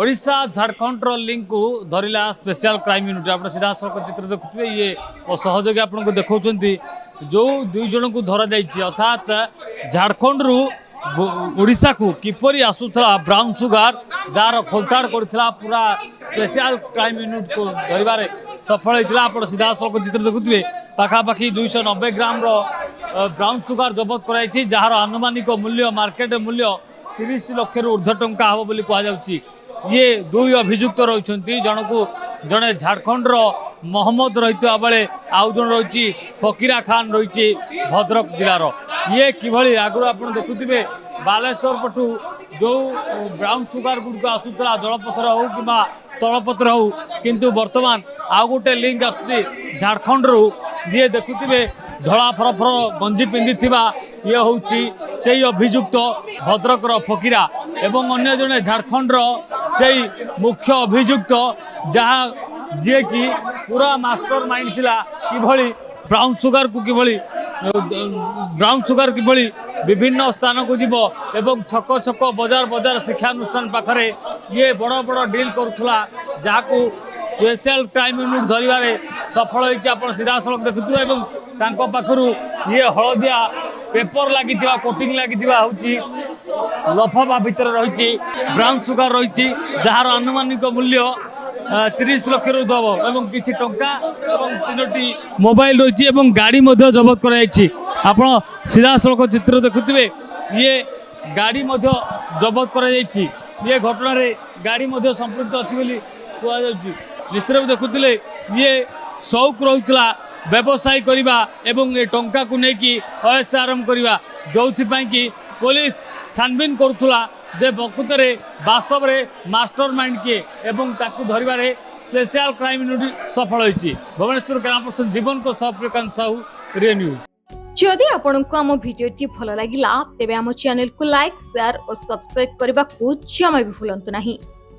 Odisha Jharkhand link को धरला special crime unit आप सीधा सड़क चित्र देखुए ये सहयोगी आपको देखा जो दुई जन को धरा जाइए अर्थात झारखंड रु ओडिशा को किपरि आसूला ब्राउन सुगार जार खोलताड़ करता पूरा स्पेशल क्राइम यूनिट को धरवे सफल होता आप सीधा सड़क चित्र देखुए पाखापाखि 290 ग्राम ब्राउन सुगार जबत कराई जार आनुमानिक मूल्य मार्केट मूल्य 30 लाख ऊर्ध्व टंका हम बोली कहुच्छी। ये दुई अभियुक्त रही जन को जड़े झारखंड मोहम्मद रही बेले आउ जन रही फकीरा खान रही भद्रक जिलार ये किभली आगु आप देखुए बालेश्वर पटू जो ब्राउन सुगार गुड़ आसूला जलपथर हो कि तलपथर हो किंतु वर्तमान आउ गोटे लिंक आसुची झारखंड रु ये देखुए धला फरफर गंजी पिंधि ये हूँ से अभियुक्त भद्रकर फकीरा एवं अन्य जड़े झारखंड से मुख्य अभियुक्त जहाँ जी कि पूरा मास्टर माइंड थिला किभली ब्राउन सुगार को किभली ब्राउन सुगार किभली विभिन्न स्थान को जीव एवं छक छक बजार बजार शिक्षानुष्ठान पाखरे ये बड़ बड़ डील करुला जहाँ को स्पेशल क्राइम यूनिट धरवे सफल होती सीधा सड़क देखुए पाखु ये हलदिया पेपर लगी कोटिंग लगी हूँ लफाफा भितर रही ब्राउन सुगार रही जार आनुमानिक मूल्य 30 लाख दब एवं किसी टंका तीनोटी मोबाइल रही गाड़ी जबत कराई आप सीधा सड़क चित्र देखुए ये गाड़ी जबत कर ये घटना गाड़ी संपृक्त अच्छी कहुच्छी निश्चित देखुले ये शौक रोला व्यवसाय करवा एवं ये टंका को लेकिन अयस आरंभ करवा जो कि पुलिस छानबीन करुला जे प्रकृत वास्तव में मास्टर माइंड किए एवं ताकू धरवे स्पेशल क्राइम यूनिट सफल होती भुवनेश्वर कैमरा जीवन को प्रकांत साहू रे न्यूज। जदि आपंक आम भिडी भल लगा तेब आम चैनल को लाइक शेयर और सब्सक्राइब करने को जमा भी भूलु नहीं।